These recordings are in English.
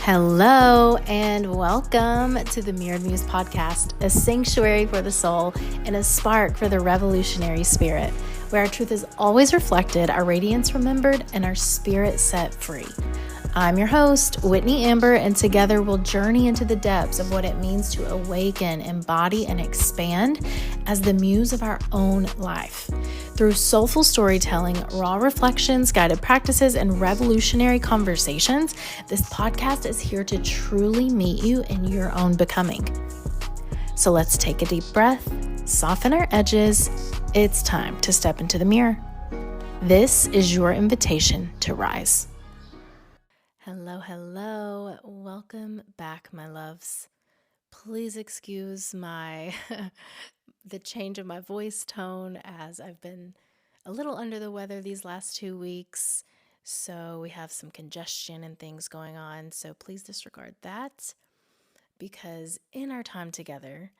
Hello and welcome to the Mirrored Muse podcast, a sanctuary for the soul and a spark for the revolutionary spirit, where our truth is always reflected, our radiance remembered, and our spirit set free. I'm your host, Whitney Amber, and together we'll journey into the depths of what it means to awaken, embody, and expand as the muse of our own life. Through soulful storytelling, raw reflections, guided practices, and revolutionary conversations, this podcast is here to truly meet you in your own becoming. So let's take a deep breath, soften our edges. It's time to step into the mirror. This is your invitation to rise. Hello. Welcome back, my loves. Please excuse the change of my voice tone as I've been a little under the weather these last 2 weeks. So we have some congestion and things going on. So please disregard that, because in our time together,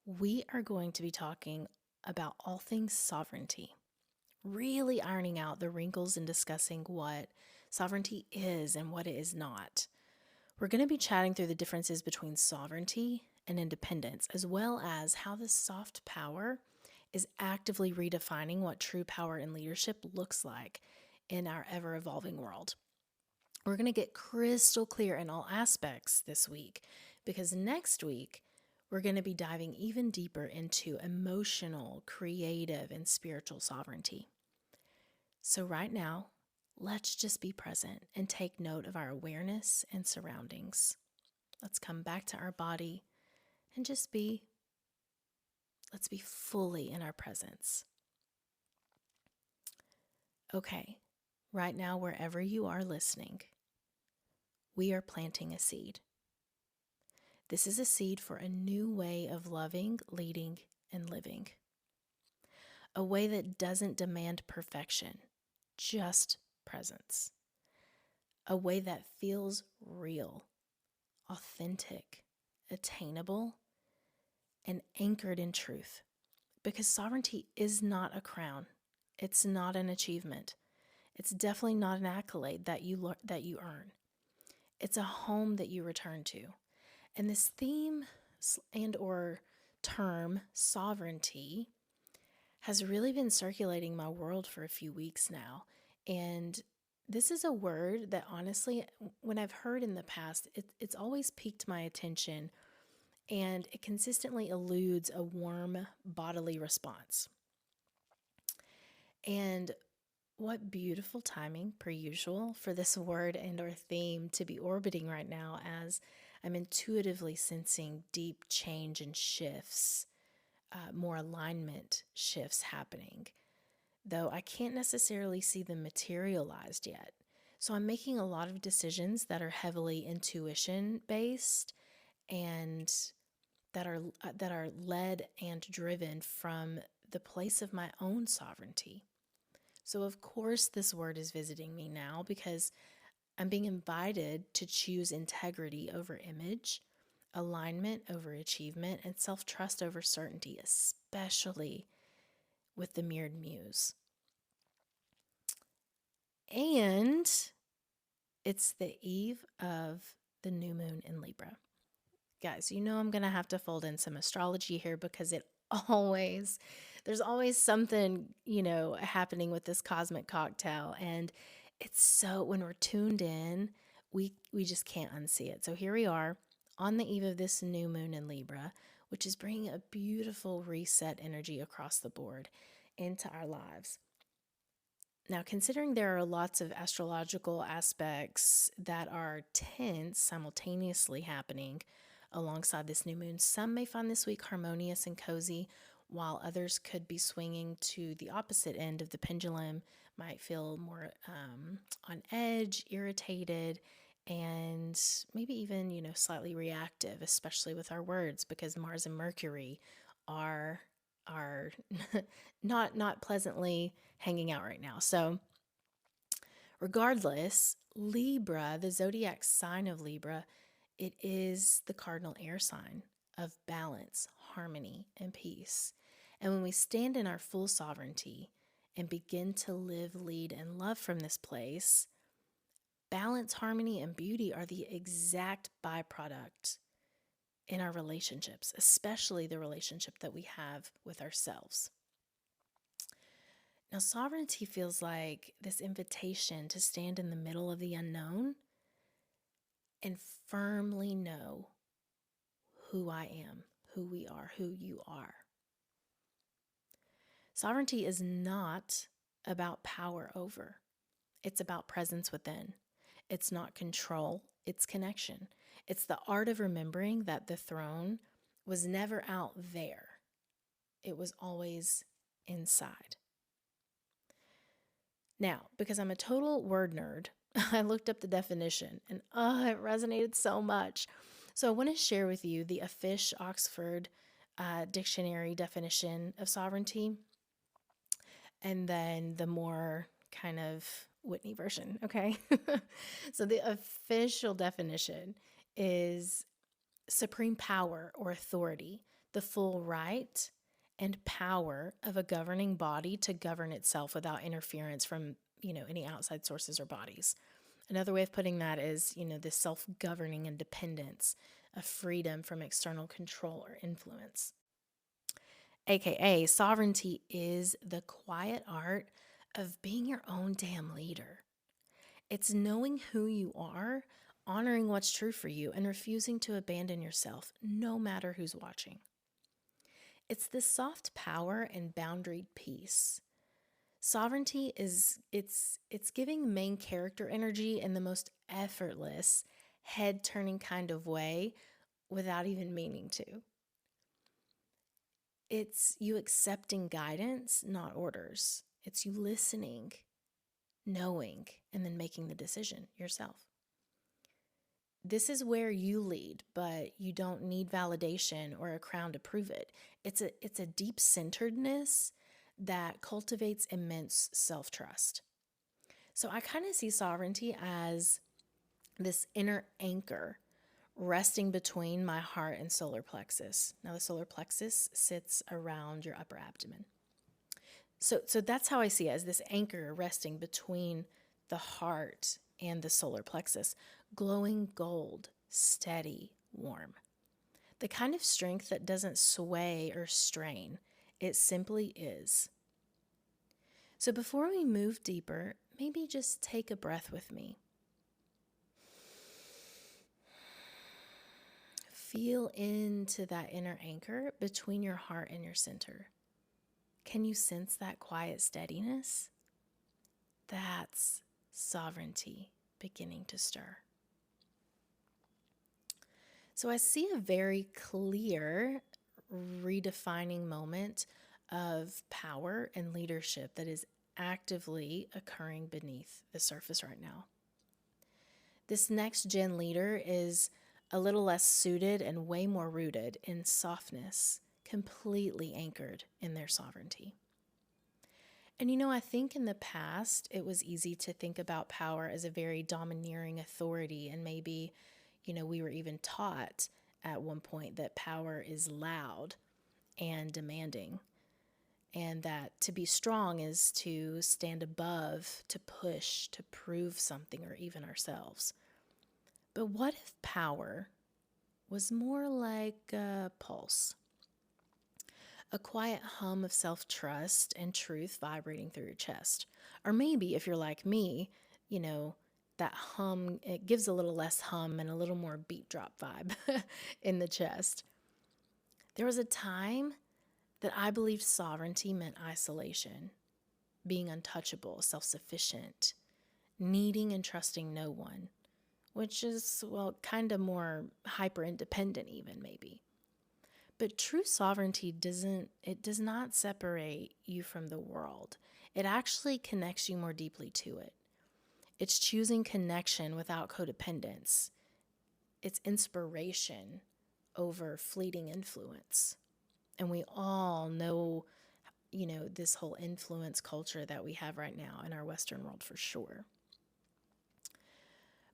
we are going to be talking about all things sovereignty, really ironing out the wrinkles and discussing what sovereignty is and what it is not. We're going to be chatting through the differences between sovereignty and independence, as well as how this soft power is actively redefining what true power and leadership looks like in our ever-evolving world. We're going to get crystal clear in all aspects this week, because next week we're going to be diving even deeper into emotional, creative, and spiritual sovereignty. So right now, let's just be present and take note of our awareness and surroundings. Let's come back to our body and let's be fully in our presence. Okay, right now, wherever you are listening, we are planting a seed. This is a seed for a new way of loving, leading, and living. A way that doesn't demand perfection, just presence. A way that feels real, authentic, attainable, and anchored in truth. Because sovereignty is not a crown. It's not an achievement. It's definitely not an accolade that you earn. It's a home that you return to. And this theme and or term, sovereignty, has really been circulating my world for a few weeks now. And this is a word that honestly, when I've heard in the past, it's always piqued my attention, and it consistently eludes a warm bodily response. And what beautiful timing, per usual, for this word and or theme to be orbiting right now, as I'm intuitively sensing deep change and shifts, more alignment shifts happening, though I can't necessarily see them materialized yet. So I'm making a lot of decisions that are heavily intuition based and that are led and driven from the place of my own sovereignty. So of course this word is visiting me now, because I'm being invited to choose integrity over image, alignment over achievement, and self-trust over certainty, especially with the Mirrored Muse. And it's the eve of the new moon in Libra. Guys, you know I'm going to have to fold in some astrology here, because there's always something, happening with this cosmic cocktail. And it's so, when we're tuned in, we just can't unsee it. So here we are on the eve of this new moon in Libra, which is bringing a beautiful reset energy across the board into our lives. Now, considering there are lots of astrological aspects that are tense simultaneously happening alongside this new moon, some may find this week harmonious and cozy, while others could be swinging to the opposite end of the pendulum, might feel more on edge, irritated, and maybe even, slightly reactive, especially with our words, because Mars and Mercury are not pleasantly hanging out right now. So regardless, Libra, the zodiac sign of Libra, it is the cardinal air sign of balance, harmony, and peace. And when we stand in our full sovereignty and begin to live, lead, and love from this place, Balance, harmony, and beauty are the exact byproduct in our relationships, especially the relationship that we have with ourselves. Now, sovereignty feels like this invitation to stand in the middle of the unknown and firmly know who I am, who we are, who you are. Sovereignty is not about power over. It's about presence within. It's not control, it's connection. It's the art of remembering that the throne was never out there. It was always inside. Now, because I'm a total word nerd, I looked up the definition and it resonated so much. So I want to share with you the official Oxford Dictionary definition of sovereignty, and then the more kind of Whitney version, okay? So the official definition is supreme power or authority, the full right and power of a governing body to govern itself without interference from, any outside sources or bodies. Another way of putting that is, this self-governing independence, a freedom from external control or influence. AKA, sovereignty is the quiet art of being your own damn leader. It's knowing who you are, honoring what's true for you, and refusing to abandon yourself, no matter who's watching. It's this soft power and boundaried peace. Sovereignty it's giving main character energy in the most effortless, head-turning kind of way without even meaning to. It's you accepting guidance, not orders. It's you listening, knowing, and then making the decision yourself. This is where you lead, but you don't need validation or a crown to prove it. It's a deep centeredness that cultivates immense self-trust. So I kind of see sovereignty as this inner anchor resting between my heart and solar plexus. Now the solar plexus sits around your upper abdomen. So that's how I see it, as this anchor resting between the heart and the solar plexus, glowing gold, steady, warm. The kind of strength that doesn't sway or strain. It simply is. So before we move deeper, maybe just take a breath with me. Feel into that inner anchor between your heart and your center. Can you sense that quiet steadiness? That's sovereignty beginning to stir. So I see a very clear redefining moment of power and leadership that is actively occurring beneath the surface right now. This next gen leader is a little less suited and way more rooted in softness, completely anchored in their sovereignty. And I think in the past, it was easy to think about power as a very domineering authority. And maybe, we were even taught at one point that power is loud and demanding. And that to be strong is to stand above, to push, to prove something, or even ourselves. But what if power was more like a pulse? A quiet hum of self-trust and truth vibrating through your chest. Or maybe if you're like me, that hum, it gives a little less hum and a little more beat drop vibe in the chest. There was a time that I believed sovereignty meant isolation, being untouchable, self-sufficient, needing and trusting no one, which is, kind of more hyper-independent even maybe. But true sovereignty does not separate you from the world. It actually connects you more deeply to it. It's choosing connection without codependence. It's inspiration over fleeting influence. And we all know, this whole influence culture that we have right now in our Western world for sure.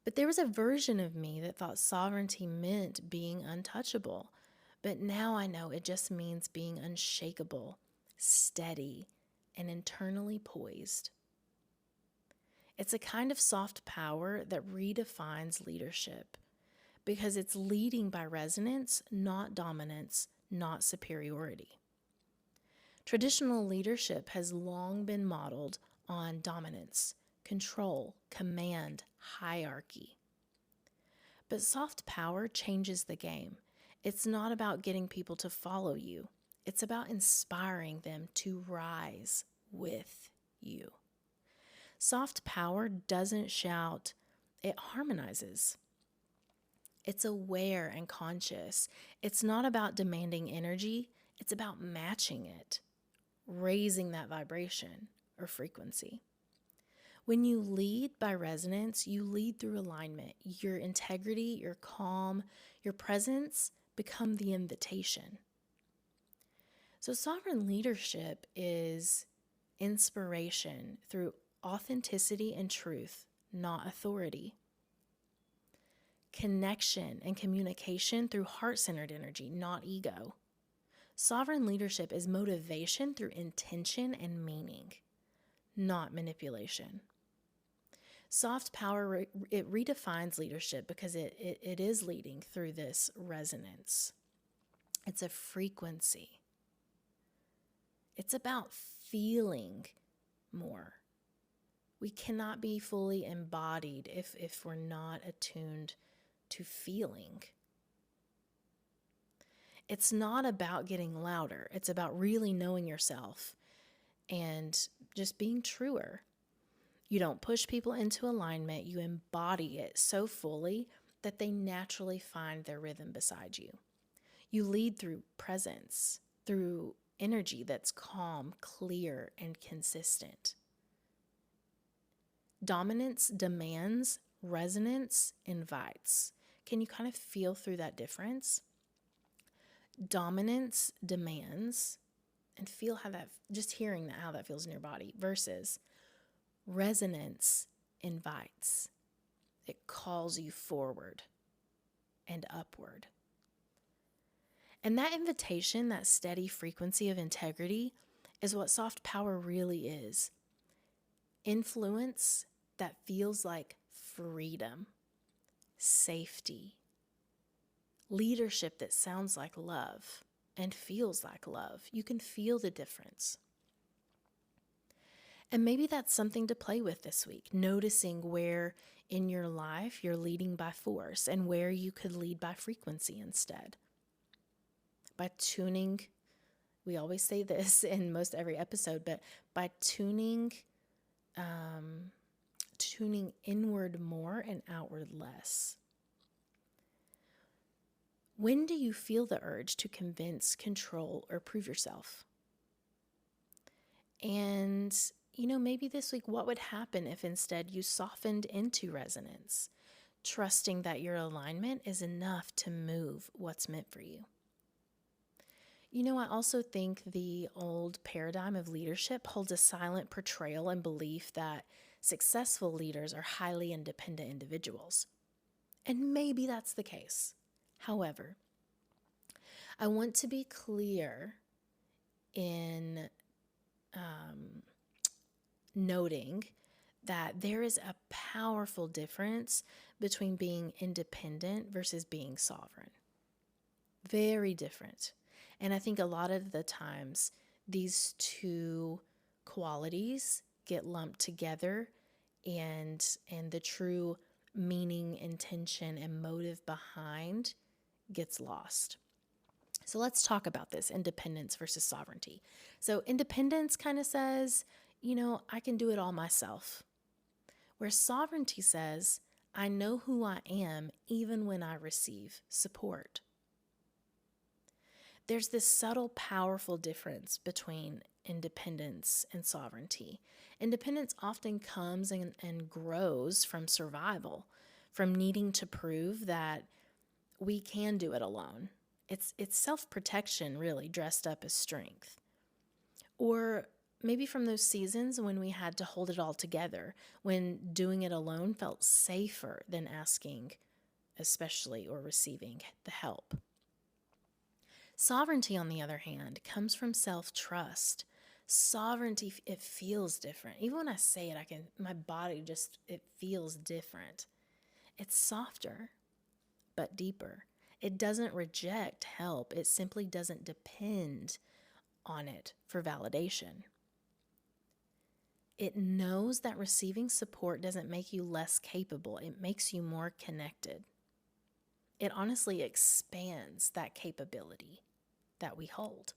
But there was a version of me that thought sovereignty meant being untouchable. But now I know it just means being unshakable, steady, and internally poised. It's a kind of soft power that redefines leadership because it's leading by resonance, not dominance, not superiority. Traditional leadership has long been modeled on dominance, control, command, hierarchy. But soft power changes the game. It's not about getting people to follow you. It's about inspiring them to rise with you. Soft power doesn't shout, it harmonizes. It's aware and conscious. It's not about demanding energy, it's about matching it, raising that vibration or frequency. When you lead by resonance, you lead through alignment. Your integrity, your calm, your presence become the invitation. So, sovereign leadership is inspiration through authenticity and truth, not authority. Connection and communication through heart-centered energy, not ego. Sovereign leadership is motivation through intention and meaning, not manipulation. Soft power, it redefines leadership because it is leading through this resonance. It's a frequency. It's about feeling more. We cannot be fully embodied if we're not attuned to feeling. It's not about getting louder. It's about really knowing yourself and just being truer. You don't push people into alignment. You embody it so fully that they naturally find their rhythm beside you. You lead through presence, through energy that's calm, clear, and consistent. Dominance demands, resonance invites. Can you kind of feel through that difference? Dominance demands, and feel how that, just hearing that, how that feels in your body, versus resonance invites. It calls you forward and upward. And that invitation, that steady frequency of integrity, is what soft power really is. Influence that feels like freedom, safety, leadership that sounds like love and feels like love. You can feel the difference. And maybe that's something to play with this week, noticing where in your life you're leading by force and where you could lead by frequency instead. By tuning, we always say this in most every episode, but by tuning inward more and outward less. When do you feel the urge to convince, control, or prove yourself? And, maybe this week, what would happen if instead you softened into resonance, trusting that your alignment is enough to move what's meant for you? I also think the old paradigm of leadership holds a silent portrayal and belief that successful leaders are highly independent individuals. And maybe that's the case. However, I want to be clear in noting that there is a powerful difference between being independent versus being sovereign. Very different. And I think a lot of the times these two qualities get lumped together and the true meaning, intention, and motive behind gets lost. So let's talk about this, independence versus sovereignty. So independence kind of says, I can do it all myself. Where sovereignty says, I know who I am even when I receive support. There's this subtle, powerful difference between independence and sovereignty. Independence often comes and grows from survival, from needing to prove that we can do it alone. It's self-protection, really, dressed up as strength. Or maybe from those seasons when we had to hold it all together, when doing it alone felt safer than asking, especially, or receiving the help. Sovereignty, on the other hand, comes from self-trust, Sovereignty, it feels different. Even when I say it, my body just, it feels different. It's softer, but deeper. It doesn't reject help. It simply doesn't depend on it for validation. It knows that receiving support doesn't make you less capable. It makes you more connected. It honestly expands that capability that we hold.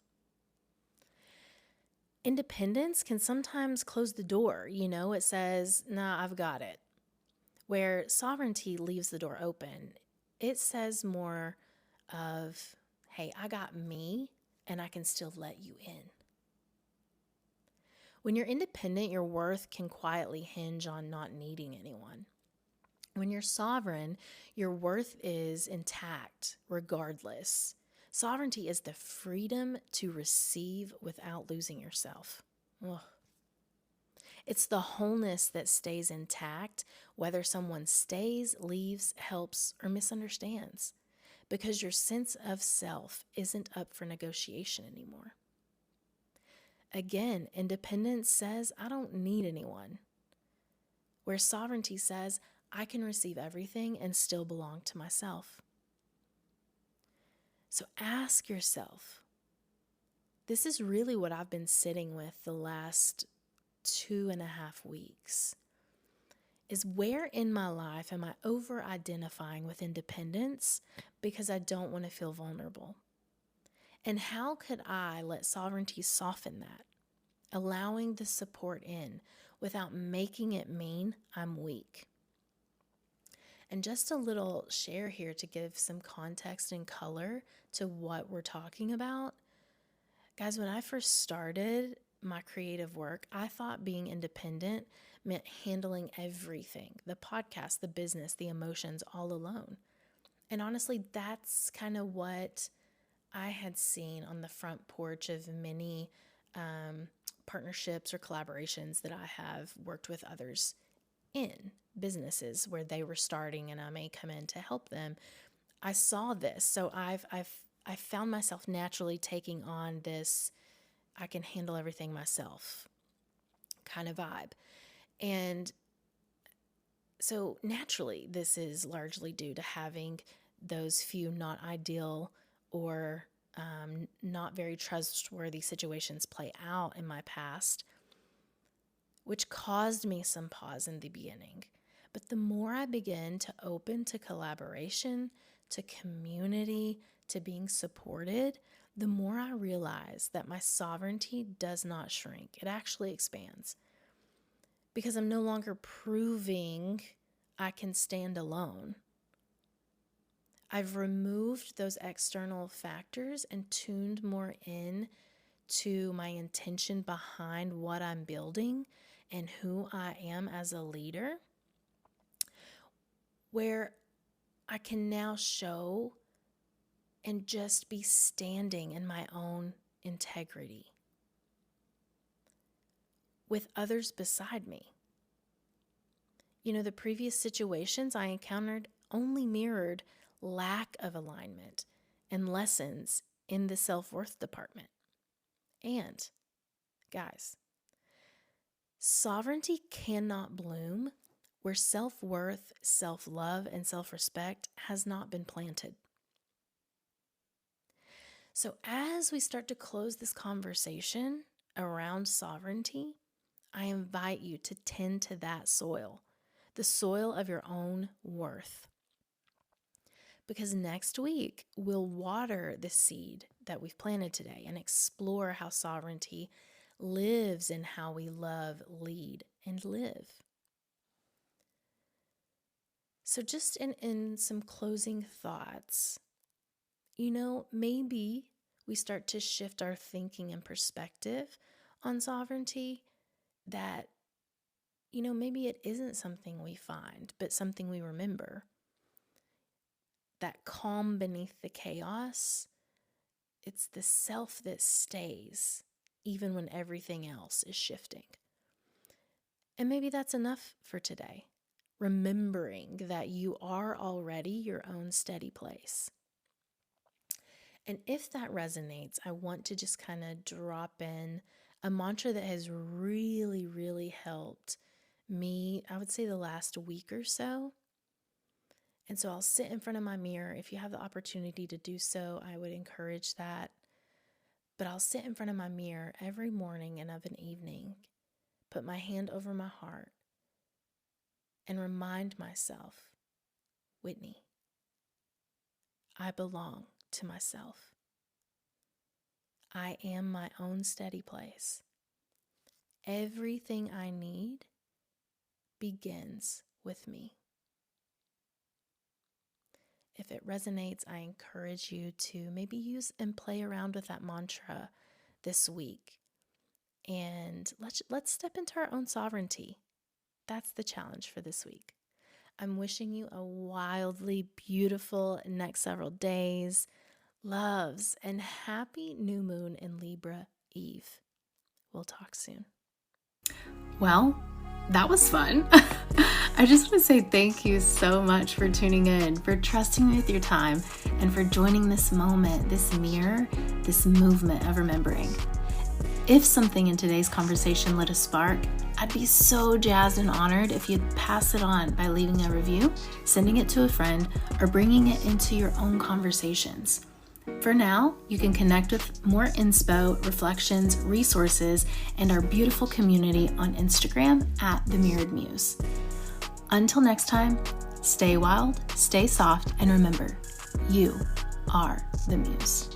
Independence can sometimes close the door. It says, nah, I've got it. Where sovereignty leaves the door open, it says more of, hey, I got me and I can still let you in. When you're independent, your worth can quietly hinge on not needing anyone. When you're sovereign, your worth is intact regardless. Sovereignty is the freedom to receive without losing yourself. Ugh. It's the wholeness that stays intact, whether someone stays, leaves, helps, or misunderstands, because your sense of self isn't up for negotiation anymore. Again, independence says, I don't need anyone, where sovereignty says, I can receive everything and still belong to myself. So ask yourself, this is really what I've been sitting with the last 2.5 weeks, is where in my life am I over-identifying with independence because I don't want to feel vulnerable? And how could I let sovereignty soften that, allowing the support in without making it mean I'm weak? And just a little share here to give some context and color to what we're talking about. Guys, when I first started my creative work, I thought being independent meant handling everything, the podcast, the business, the emotions, all alone. And honestly, that's kind of what I had seen on the front porch of many partnerships or collaborations that I have worked with others in businesses where they were starting and I may come in to help them. I saw this. So I found myself naturally taking on this I can handle everything myself kind of vibe. And so naturally, this is largely due to having those few not ideal or not very trustworthy situations play out in my past, which caused me some pause in the beginning. But the more I begin to open to collaboration, to community, to being supported, the more I realize that my sovereignty does not shrink. It actually expands. Because I'm no longer proving I can stand alone. I've removed those external factors and tuned more in to my intention behind what I'm building and who I am as a leader, where I can now show and just be standing in my own integrity with others beside me. The previous situations I encountered only mirrored lack of alignment and lessons in the self-worth department. And, guys, sovereignty cannot bloom where self-worth, self-love, and self-respect has not been planted. So as we start to close this conversation around sovereignty, I invite you to tend to that soil, the soil of your own worth. Because next week, we'll water the seed that we've planted today and explore how sovereignty lives in how we love, lead, and live. So just in some closing thoughts, maybe we start to shift our thinking and perspective on sovereignty that, maybe it isn't something we find, but something we remember. That calm beneath the chaos, it's the self that stays, even when everything else is shifting. And maybe that's enough for today, remembering that you are already your own steady place. And if that resonates, I want to just kind of drop in a mantra that has really, really helped me, I would say the last week or so. And so I'll sit in front of my mirror. If you have the opportunity to do so, I would encourage that. But I'll sit in front of my mirror every morning and of an evening, put my hand over my heart, and remind myself, Whitney, I belong to myself. I am my own steady place. Everything I need begins with me. If it resonates, I encourage you to maybe use and play around with that mantra this week. And let's step into our own sovereignty. That's the challenge for this week. I'm wishing you a wildly beautiful next several days. Loves and happy new moon in Libra Eve. We'll talk soon. Well, that was fun. I just want to say thank you so much for tuning in, for trusting me with your time, and for joining this moment, this mirror, this movement of remembering. If something in today's conversation lit a spark, I'd be so jazzed and honored if you'd pass it on by leaving a review, sending it to a friend, or bringing it into your own conversations. For now, you can connect with more inspo, reflections, resources, and our beautiful community on Instagram at the Mirrored Muse. Until next time, stay wild, stay soft, and remember, you are the muse.